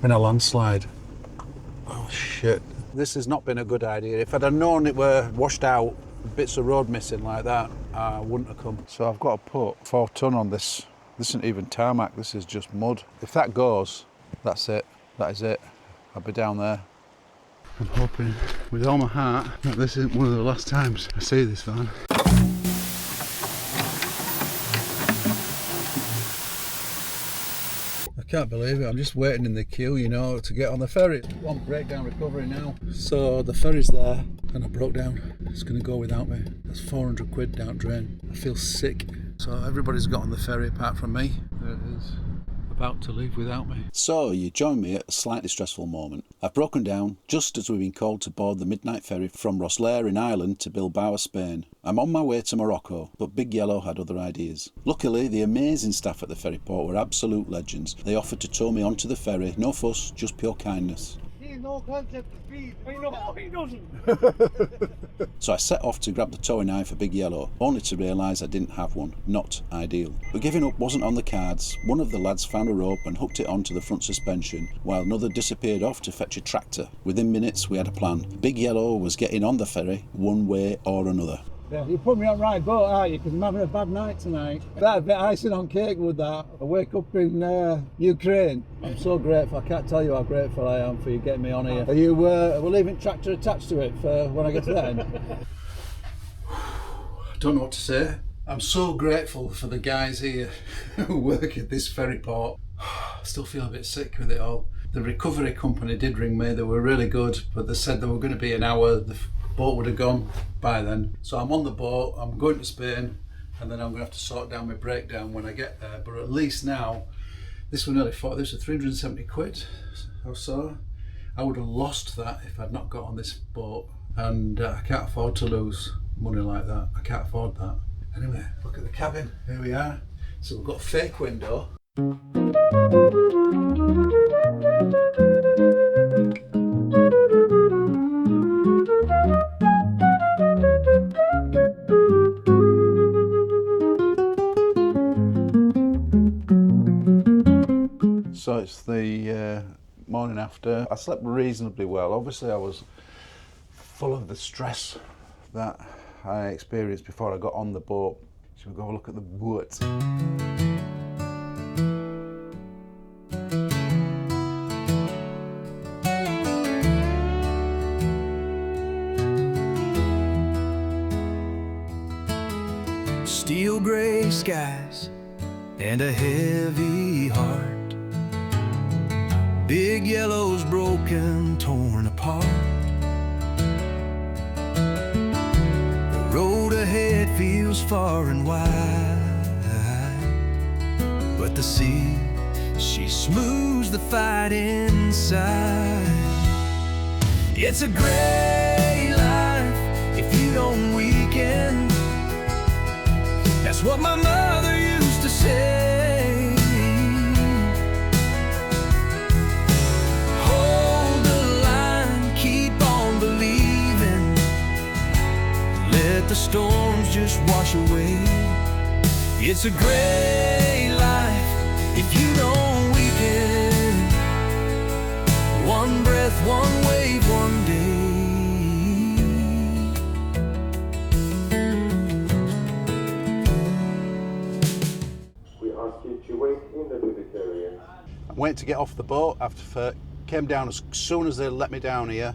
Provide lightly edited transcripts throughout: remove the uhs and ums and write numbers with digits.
been a landslide. Oh shit. This has not been a good idea. If I'd have known it were washed out, bits of road missing like that, I wouldn't have come. So I've got to put 4 ton on this. This isn't even tarmac, this is just mud. If that goes, that's it. That is it. I'll be down there. I'm hoping with all my heart that this isn't one of the last times I see this van. I can't believe it, I'm just waiting in the queue, you know, to get on the ferry. One breakdown recovery now. So the ferry's there and I broke down. It's going to go without me. That's 400 quid down drain. I feel sick. So everybody's got on the ferry apart from me. There it is. About to leave without me. So you join me at a slightly stressful moment. I've broken down just as we've been called to board the midnight ferry from Rosslare in Ireland to Bilbao, Spain. I'm on my way to Morocco, but Big Yellow had other ideas. Luckily, the amazing staff at the ferry port were absolute legends. They offered to tow me onto the ferry, no fuss, just pure kindness. No concept of speed. No, he doesn't. So I set off to grab the towing eye for Big Yellow, only to realise I didn't have one. Not ideal. But giving up wasn't on the cards. One of the lads found a rope and hooked it onto the front suspension, while another disappeared off to fetch a tractor. Within minutes we had a plan. Big Yellow was getting on the ferry, one way or another. Yeah, you put me on the right boat, aren't you? Because I'm having a bad night tonight. That bit icing on cake with that. I wake up in Ukraine. I'm so grateful. I can't tell you how grateful I am for you getting me on here. Are you we're leaving tractor attached to it for when I get to the end? I don't know what to say. I'm so grateful for the guys here who work at this ferry port. I still feel a bit sick with it all. The recovery company did ring me. They were really good, but they said they were going to be an hour. The boat would have gone by then. So I'm on the boat, I'm going to Spain, and then I'm going to have to sort down my breakdown when I get there. But at least now, this was nearly 40, this was 370 quid or so. I would have lost that if I'd not got on this boat, and I can't afford to lose money like that. I can't afford that. Anyway, look at the cabin, here we are. So we've got a fake window. So it's the morning after. I slept reasonably well. Obviously I was full of the stress that I experienced before I got on the boat. Shall we go have a look at the boat? Steel gray skies and a heavy heart. Big Yellow's broken, torn apart. The road ahead feels far and wide, but the sea, she smooths the fight inside. It's a gray life if you don't weaken. That's what my mother used to say. Hold the line, keep on believing. Let the storms just wash away. It's a gray life if you don't weaken. One breath, one wave, one day. I went to get off the boat after came down as soon as they let me down here.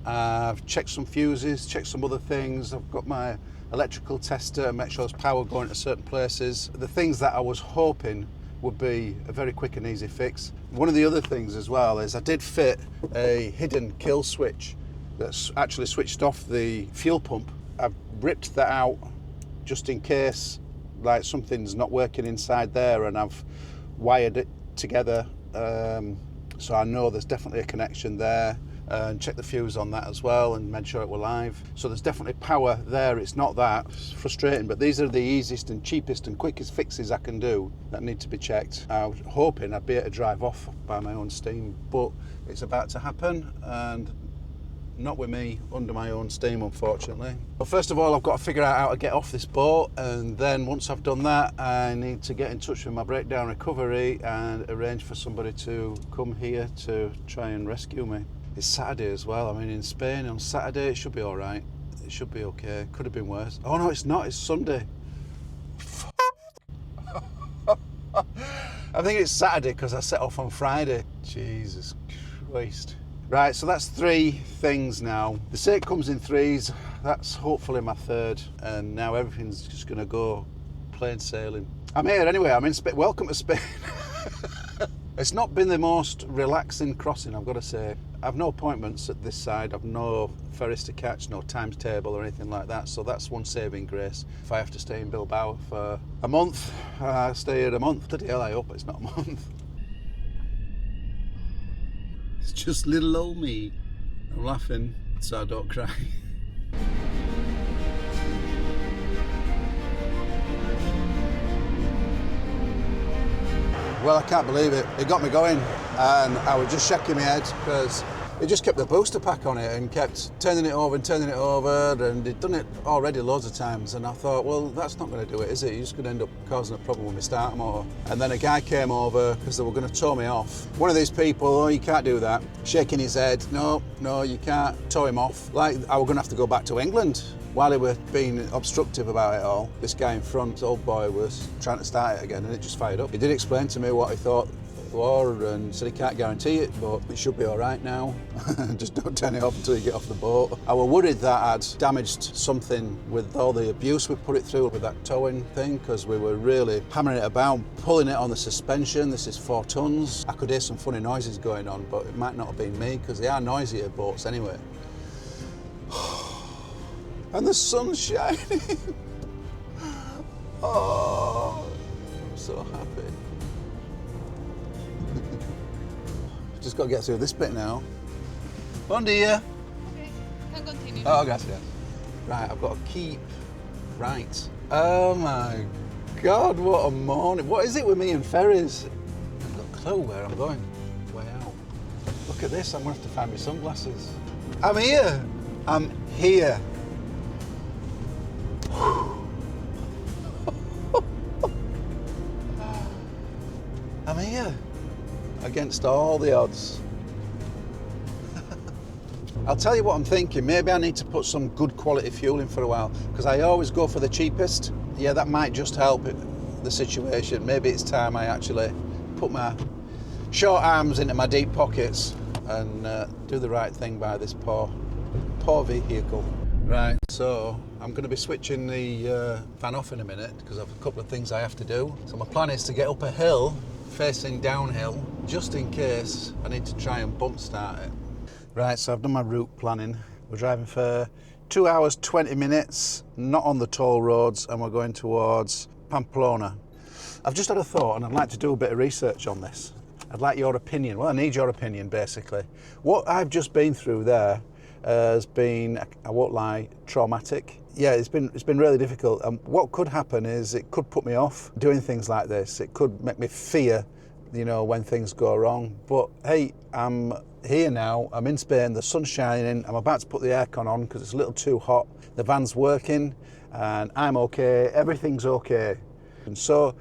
I've checked some fuses, checked some other things. I've got my electrical tester, make sure there's power going to certain places. The things that I was hoping would be a very quick and easy fix. One of the other things as well is I did fit a hidden kill switch that's actually switched off the fuel pump. I've ripped that out just in case like something's not working inside there, and I've wired it together so I know there's definitely a connection there, and check the fuse on that as well and made sure it were live. So there's definitely power there. It's not that. It's frustrating, but these are the easiest and cheapest and quickest fixes I can do that need to be checked. I was hoping I'd be able to drive off by my own steam, but it's about to happen, and not with me under my own steam, unfortunately. But first of all, I've got to figure out how to get off this boat, and then once I've done that, I need to get in touch with my breakdown recovery and arrange for somebody to come here to try and rescue me. It's Saturday as well. I mean, in Spain on Saturday it should be all right. It should be okay. Could have been worse. Oh no, it's not. It's Sunday. I think it's Saturday because I set off on Friday. Jesus Christ. Right, so that's 3 things now. The sake comes in 3s. That's hopefully my 3rd. And now everything's just going to go plain sailing. I'm here anyway. I'm in Spain. Welcome to Spain. It's not been the most relaxing crossing, I've got to say. I've no appointments at this side. I've no ferries to catch, no timetable or anything like that. So that's one saving grace. If I have to stay in Bilbao for a month, I stay here a month. Bloody hell, I hope it's not a month. It's just little old me. I'm laughing so I don't cry. Well, I can't believe it. It got me going, and I was just shaking my head because it just kept the booster pack on it and kept turning it over, and it'd done it already loads of times. And I thought, well, that's not going to do it, is it? You're just going to end up causing a problem with my starter motor. And then a guy came over because they were going to tow me off. One of these people, oh, you can't do that. Shaking his head, no, you can't tow him off. Like I was going to have to go back to England. While he was being obstructive about it all, this guy in front, old boy, was trying to start it again and it just fired up. He did explain to me what he thought it was and said he can't guarantee it, but it should be all right now. Just don't turn it off until you get off the boat. I was worried that I'd damaged something with all the abuse we put it through with that towing thing, because we were really hammering it about, pulling it on the suspension. This is 4 tons. I could hear some funny noises going on, but it might not have been me because they are noisier boats anyway. And the sun's shining. Oh, I'm so happy. Just got to get through this bit now. Bon dia. Okay, can continue. Oh, gracias. Right, I've got to keep right. Oh my God, what a morning. What is it with me and ferries? I've got a clue where I'm going. Way out. Look at this, I'm going to have to find my sunglasses. I'm here. I'm here. I'm here against all the odds. I'll tell you what I'm thinking. Maybe I need to put some good quality fuel in for a while, because I always go for the cheapest. Yeah, that might just help the situation. Maybe it's time I actually put my short arms into my deep pockets and do the right thing by this poor vehicle. Right, so I'm going to be switching the van off in a minute because I've a couple of things I have to do. So my plan is to get up a hill facing downhill just in case I need to try and bump start it. Right, so I've done my route planning. We're driving for 2 hours 20 minutes, not on the toll roads, and we're going towards Pamplona. I've just had a thought and I'd like to do a bit of research on this. I'd like your opinion. Well, I need your opinion basically. What I've just been through there has been, I won't lie, traumatic. Yeah, it's been really difficult. And what could happen is it could put me off doing things like this. It could make me fear, you know, when things go wrong. But hey, I'm here now. I'm in Spain. The sun's shining. I'm about to put the aircon on because it's a little too hot. The van's working, and I'm okay. Everything's okay. And so,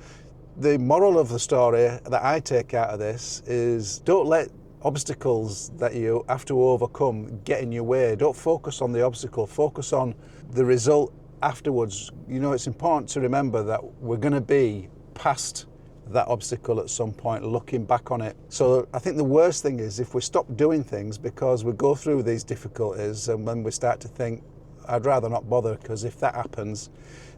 the moral of the story that I take out of this is don't let obstacles that you have to overcome get in your way. Don't focus on the obstacle, focus on the result afterwards. You know, it's important to remember that we're going to be past that obstacle at some point, looking back on it. So I think the worst thing is if we stop doing things because we go through these difficulties and when we start to think, I'd rather not bother, because if that happens,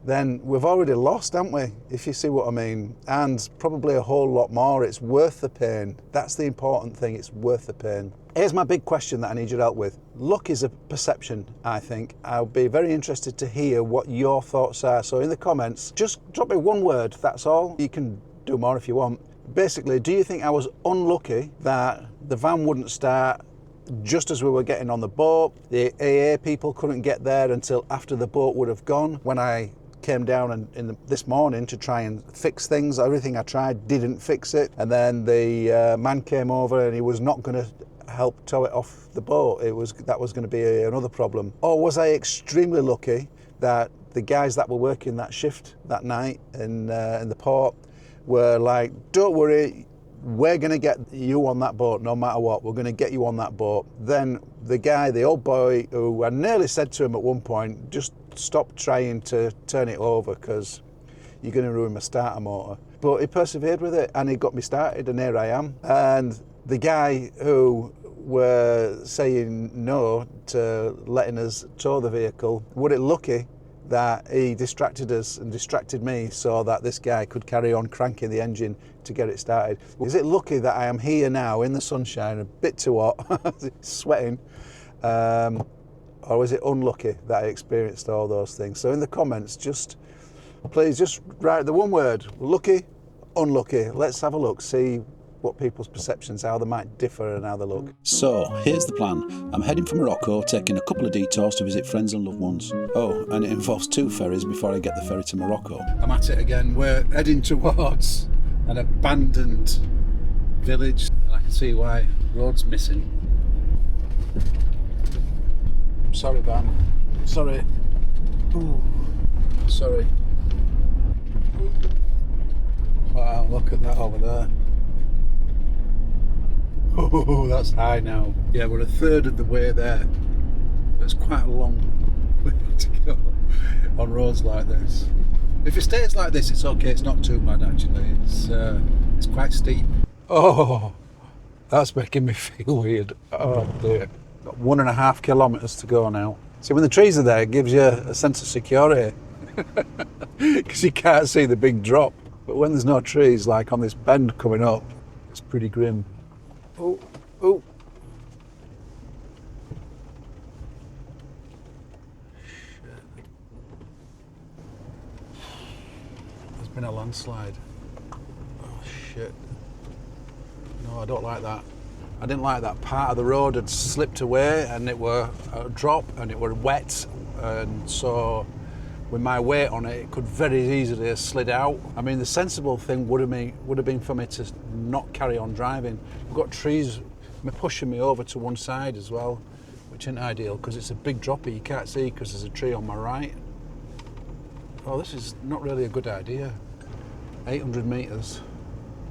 then we've already lost, haven't we? If you see what I mean. And probably a whole lot more. It's worth the pain. That's the important thing. It's worth the pain. Here's my big question that I need your help with. Luck is a perception, I think. I'll be very interested to hear what your thoughts are. So in the comments, just drop me one word, that's all. You can do more if you want. Basically, do you think I was unlucky that the van wouldn't start just as we were getting on the boat? The AA people couldn't get there until after the boat would have gone. When I came down this morning to try and fix things, everything I tried didn't fix it. And then the man came over and he was not going to help tow it off the boat. That was going to be another problem. Or was I extremely lucky that the guys that were working that shift that night in the port were like, don't worry, we're going to get you on that boat no matter what. We're going to get you on that boat. Then the old boy, who I nearly said to him at one point, just stop trying to turn it over because you're going to ruin my starter motor. But he persevered with it and he got me started, and here I am. And the guy who were saying no to letting us tow the vehicle, were it lucky that he distracted us and distracted me so that this guy could carry on cranking the engine to get it started? Is it lucky that I am here now in the sunshine, a bit too hot, sweating, or was it unlucky that I experienced all those things? So in the comments, please just write the one word, lucky, unlucky. Let's have a look, see what people's perceptions, how they might differ and how they look. So, here's the plan. I'm heading for Morocco, taking a couple of detours to visit friends and loved ones. Oh, and it involves 2 ferries before I get the ferry to Morocco. I'm at it again. We're heading towards an abandoned village, and I can see why. Road's missing. Sorry, van. Sorry. Ooh. Sorry. Wow, look at that over there. Oh, that's high now. Yeah, we're a third of the way there. It's quite a long way to go on roads like this. If it stays like this, it's okay. It's not too bad actually. It's quite steep. Oh, that's making me feel weird. Oh dear. Got 1.5 kilometres to go now. See, when the trees are there, it gives you a sense of security because you can't see the big drop. But when there's no trees, like on this bend coming up, it's pretty grim. Oh, oh. Shit. There's been a landslide. Oh shit. No, I don't like that. I didn't like that. Part of the road had slipped away and it were a drop and it were wet, and so with my weight on it, it could very easily have slid out. I mean, the sensible thing would have been for me to not carry on driving. We've got trees pushing me over to one side as well, which isn't ideal because it's a big droppy. You can't see because there's a tree on my right. Oh, this is not really a good idea. 800 metres.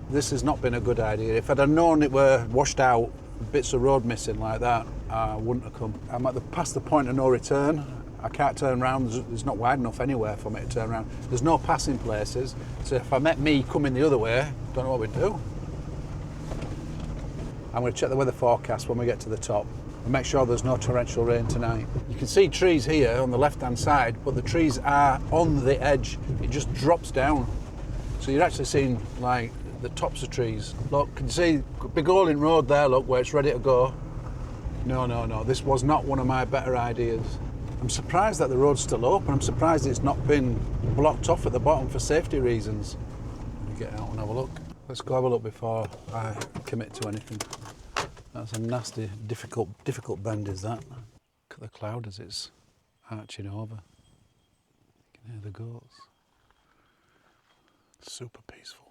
This has not been a good idea. If I'd have known it were washed out, bits of road missing like that, I wouldn't have come. I'm past the point of no return. I can't turn around. It's not wide enough anywhere for me to turn around. There's no passing places. So if I met me coming the other way, don't know what we'd do. I'm going to check the weather forecast when we get to the top and make sure there's no torrential rain tonight. You can see trees here on the left-hand side, but the trees are on the edge. It just drops down. So you're actually seeing like the tops of trees. Look, can you see big Olin Road there, look, where it's ready to go? No. This was not one of my better ideas. I'm surprised that the road's still open. I'm surprised it's not been blocked off at the bottom for safety reasons. Let me get out and have a look. Let's go have a look before I commit to anything. That's a nasty, difficult bend, is that? Look at the cloud as it's arching over. You can hear the goats. Super peaceful.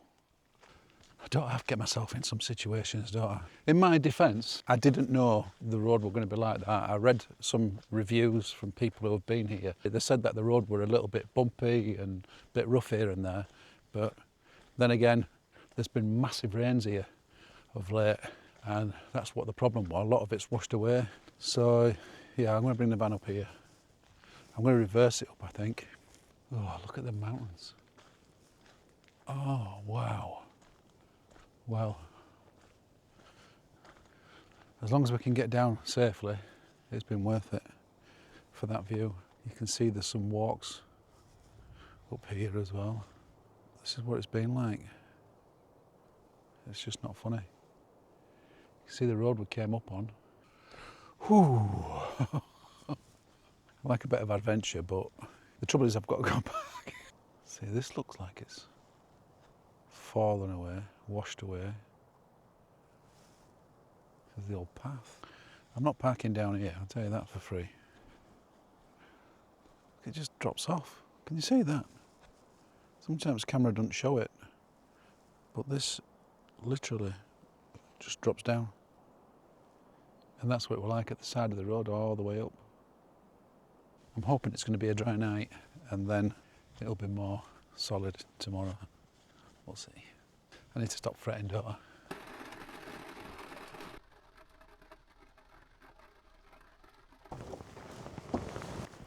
I don't have to get myself in some situations, don't I? In my defence, I didn't know the road were going to be like that. I read some reviews from people who have been here. They said that the road were a little bit bumpy and a bit rough here and there. But then again, there's been massive rains here of late, and that's what the problem was. A lot of it's washed away. So yeah, I'm going to bring the van up here. I'm going to reverse it up, I think. Oh, look at the mountains. Oh, wow. Well, as long as we can get down safely, it's been worth it for that view. You can see there's some walks up here as well. This is what it's been like. It's just not funny. You can see the road we came up on. Whew. I like a bit of adventure, but the trouble is I've got to go back. See, this looks like it's fallen away, washed away. This is the old path. I'm not parking down here, I'll tell you that for free. It just drops off. Can you see that? Sometimes camera doesn't show it, but this literally just drops down. And that's what we're like at the side of the road all the way up. I'm hoping it's going to be a dry night and then it'll be more solid tomorrow. We'll see. I need to stop fretting, don't I?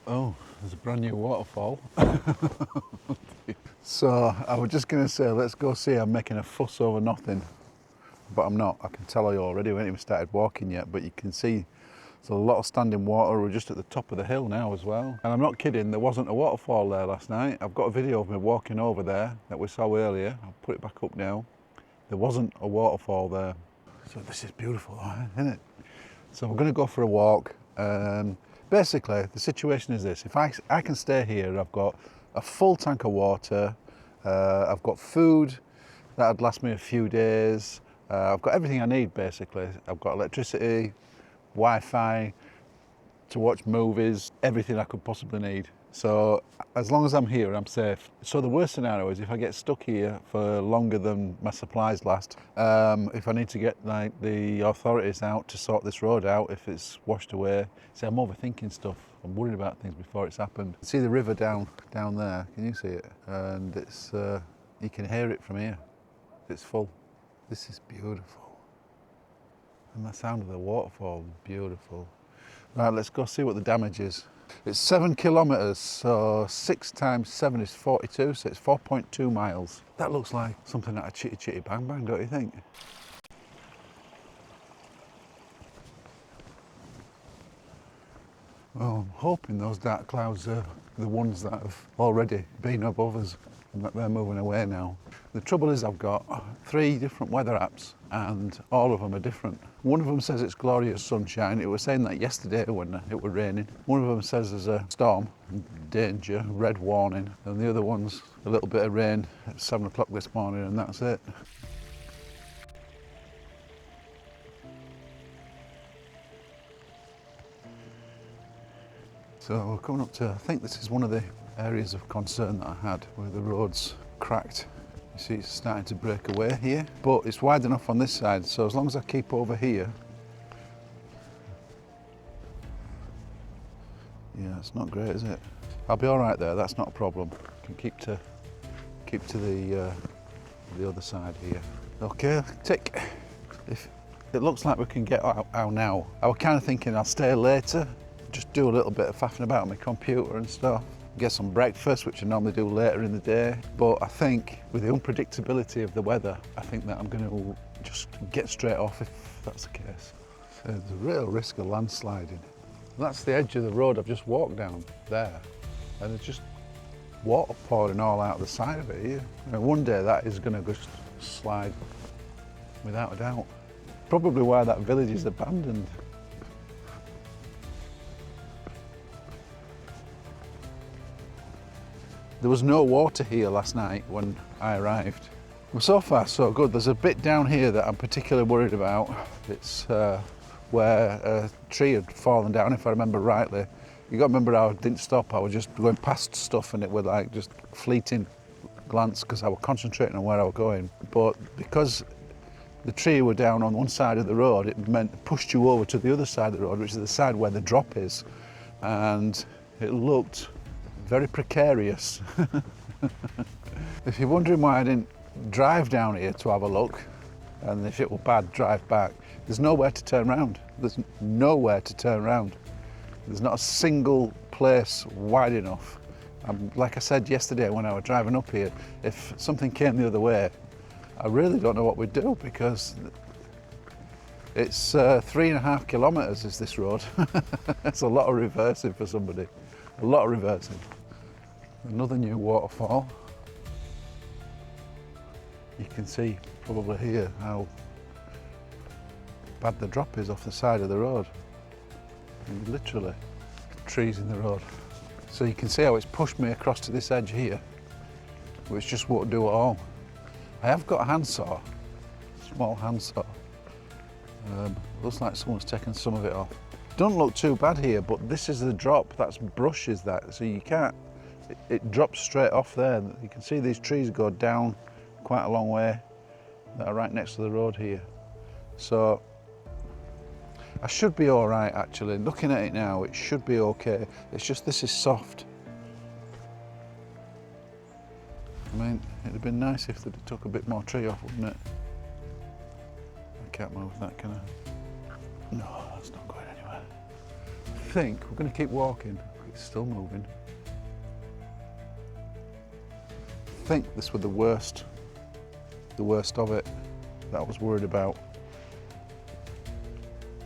Oh, there's a brand new waterfall. So I was just going to say, let's go see. I'm making a fuss over nothing, but I'm not. I can tell you already. We haven't even started walking yet, but you can see there's a lot of standing water. We're just at the top of the hill now as well. And I'm not kidding, there wasn't a waterfall there last night. I've got a video of me walking over there that we saw earlier. I'll put it back up now. There wasn't a waterfall there. So this is beautiful, isn't it? So we're going to go for a walk. Basically, the situation is this. If I can stay here, I've got a full tank of water, I've got food that'd last me a few days, I've got everything I need basically. I've got electricity, Wi-Fi, to watch movies, everything I could possibly need. So as long as I'm here, I'm safe. So the worst scenario is if I get stuck here for longer than my supplies last, if I need to get like the authorities out to sort this road out, if it's washed away. See, I'm overthinking stuff. I'm worried about things before it's happened. See the river down there, can you see it? And it's, you can hear it from here. It's full. This is beautiful. And the sound of the waterfall is beautiful. Right, let's go see what the damage is. It's 7 kilometres, so 6 times 7 is 42, so it's 4.2 miles. That looks like something out of Chitty Chitty Bang Bang, don't you think? Well, I'm hoping those dark clouds are the ones that have already been above us and that they're moving away now. The trouble is I've got 3 different weather apps and all of them are different. One of them says it's glorious sunshine. It was saying that yesterday when it was raining. One of them says there's a storm, danger, red warning, and the other one's a little bit of rain at 7 o'clock this morning and that's it. So we're coming up to, I think this is one of the areas of concern that I had, where the road's cracked. You see it's starting to break away here, but it's wide enough on this side, so as long as I keep over here, yeah, it's not great, is it? I'll be all right there, that's not a problem. I can keep to the other side here. Okay, tick. If it looks like we can get out now. I was kind of thinking I'll stay later, just do a little bit of faffing about on my computer and stuff, get some breakfast, which I normally do later in the day. But I think with the unpredictability of the weather, I think that I'm going to just get straight off if that's the case. So there's a real risk of landsliding. That's the edge of the road I've just walked down there, and there's just water pouring all out the side of it here. And one day that is going to just slide without a doubt. Probably why that village is abandoned. There was no water here last night when I arrived. Well, so far so good. There's a bit down here that I'm particularly worried about. It's where a tree had fallen down, if I remember rightly. You got to remember how I didn't stop. I was just going past stuff and it was like just fleeting glance because I was concentrating on where I was going. But because the tree were down on one side of the road, it meant it pushed you over to the other side of the road, which is the side where the drop is. And it looked very precarious. If you're wondering why I didn't drive down here to have a look, and if it were bad, drive back, there's nowhere to turn around. There's nowhere to turn around. There's not a single place wide enough. Like I said yesterday when I was driving up here, if something came the other way, I really don't know what we'd do because it's 3.5 kilometres is this road. It's a lot of reversing for somebody, a lot of reversing. Another new waterfall. You can see probably here how bad the drop is off the side of the road. And literally trees in the road. So you can see how it's pushed me across to this edge here, which just won't do at all. I have got a handsaw, small handsaw. Looks like someone's taken some of it off. Don't look too bad here, but this is the drop, that's brush is that, so you can't, it drops straight off there. You can see these trees go down quite a long way that are right next to the road here. So I should be all right actually. Looking at it now, it should be okay. It's just this is soft. I mean, it'd have been nice if they'd have took a bit more tree off, wouldn't it? I can't move that, can I? No, that's not going anywhere. I think we're going to keep walking. It's still moving. I think this was the worst of it that I was worried about.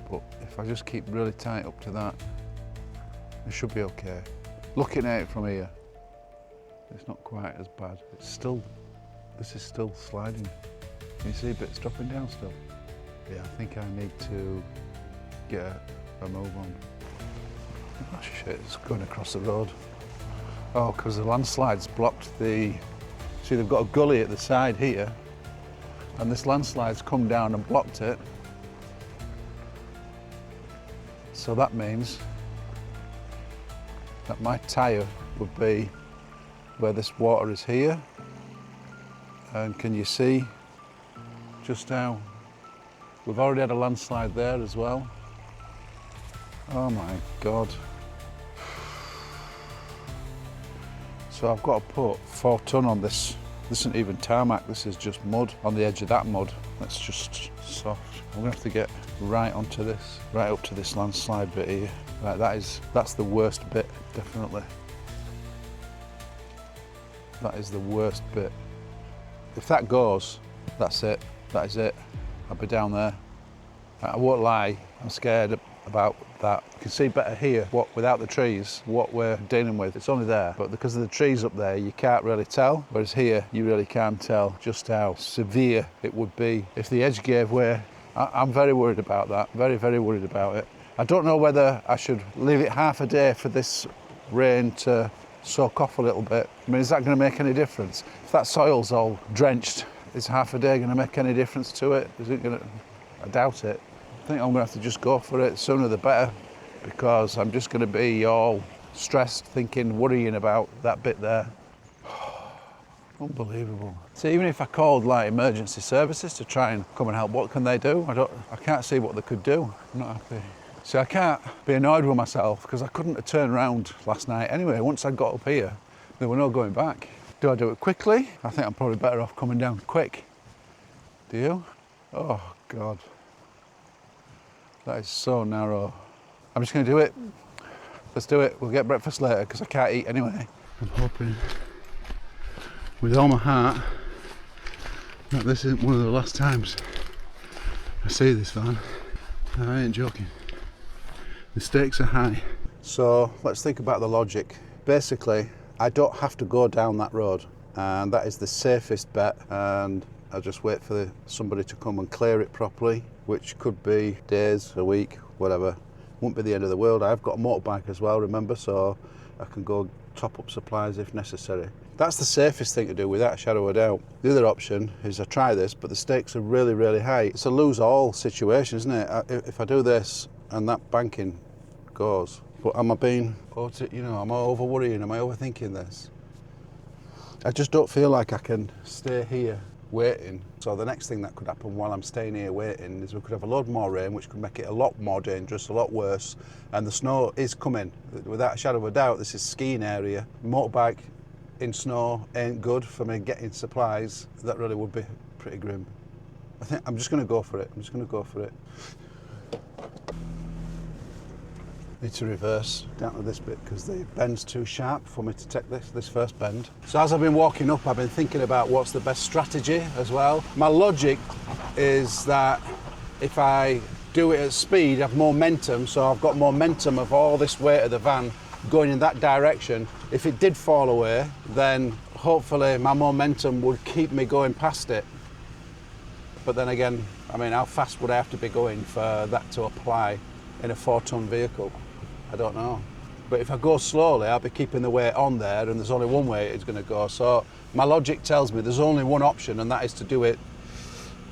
But if I just keep really tight up to that, it should be okay. Looking at it from here, it's not quite as bad. It's still, this is still sliding. Can you see bits dropping down still? Yeah, I think I need to get a move on. Oh shit, it's going across the road. Oh, because the landslide's blocked the, see they've got a gully at the side here, and this landslide's come down and blocked it. So that means that my tyre would be where this water is here. And can you see just how we've already had a landslide there as well? Oh my God. So I've got to put 4 ton on this. This isn't even tarmac, this is just mud on the edge of that mud. That's just soft. I'm gonna have to get right onto this, right up to this landslide bit here. Right, that's the worst bit, definitely. That is the worst bit. If that goes, that's it, that is it. I'll be down there. I won't lie, I'm scared about that. You can see better here, without the trees, what we're dealing with. It's only there, but because of the trees up there, you can't really tell. Whereas here, you really can tell just how severe it would be if the edge gave way. I'm very worried about that, very, very worried about it. I don't know whether I should leave it half a day for this rain to soak off a little bit. I mean, is that going to make any difference? If that soil's all drenched, is half a day going to make any difference to it? Is it going to? I doubt it. I think I'm going to have to just go for it, sooner the better, because I'm just going to be all stressed, thinking, worrying about that bit there. Unbelievable. So even if I called like emergency services to try and come and help, what can they do? I can't see what they could do. I'm not happy. See, I can't be annoyed with myself because I couldn't have turned around last night anyway. Once I got up here, there were no going back. Do I do it quickly? I think I'm probably better off coming down quick. Do you? Oh God. That is so narrow. I'm just going to do it. Let's do it. We'll get breakfast later because I can't eat anyway. I'm hoping with all my heart that this isn't one of the last times I see this van. I ain't joking. The stakes are high. So let's think about the logic. Basically, I don't have to go down that road, and that is the safest bet, and I'll just wait for somebody to come and clear it properly, which could be days, a week, whatever. Won't be the end of the world. I've got a motorbike as well, remember, so I can go top up supplies if necessary. That's the safest thing to do without a shadow of a doubt. The other option is I try this, but the stakes are really, really high. It's a lose-all situation, isn't it? If I do this and that banking goes, but am I being, am I over-worrying? Am I overthinking this? I just don't feel like I can stay here waiting. So the next thing that could happen while I'm staying here waiting is we could have a load more rain, which could make it a lot more dangerous, a lot worse. And the snow is coming. Without a shadow of a doubt, this is skiing area. Motorbike in snow ain't good for me getting supplies. That really would be pretty grim. I think I'm just going to go for it. I'm just going to go for it. Need to reverse down to this bit because the bend's too sharp for me to take this first bend. So as I've been walking up, I've been thinking about what's the best strategy as well. My logic is that if I do it at speed, I have momentum, so I've got momentum of all this weight of the van going in that direction. If it did fall away, then hopefully my momentum would keep me going past it. But then again, I mean, how fast would I have to be going for that to apply in a 4-ton vehicle? I don't know. But if I go slowly, I'll be keeping the weight on there, and there's only one way it's going to go. So my logic tells me there's only one option, and that is to do it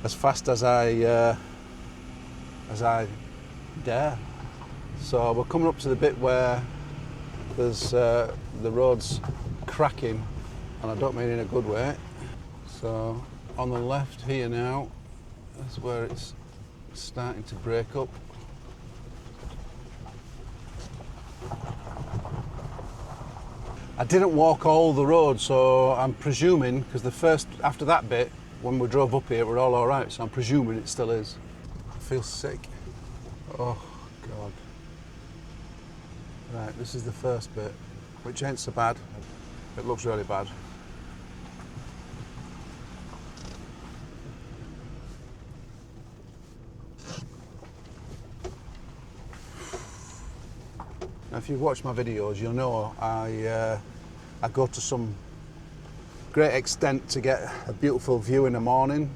as fast as I dare. So we're coming up to the bit where there's the road's cracking, and I don't mean in a good way. So on the left here now, that's where it's starting to break up. I didn't walk all the road, so I'm presuming, because after that bit, when we drove up here, we're all right, so I'm presuming it still is. I feel sick. Oh, God. Right, this is the first bit, which ain't so bad. It looks really bad. Now, if you've watched my videos, you'll know I go to some great extent to get a beautiful view in the morning,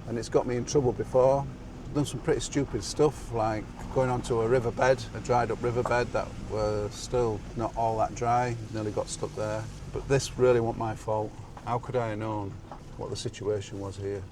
and it's got me in trouble before. I've done some pretty stupid stuff, like going onto a riverbed, a dried up riverbed that was still not all that dry, nearly got stuck there. But this really wasn't my fault. How could I have known what the situation was here?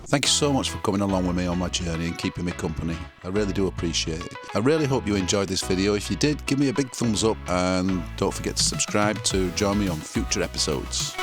Thank you so much for coming along with me on my journey and keeping me company. I really do appreciate it. I really hope you enjoyed this video. If you did, give me a big thumbs up and don't forget to subscribe to join me on future episodes.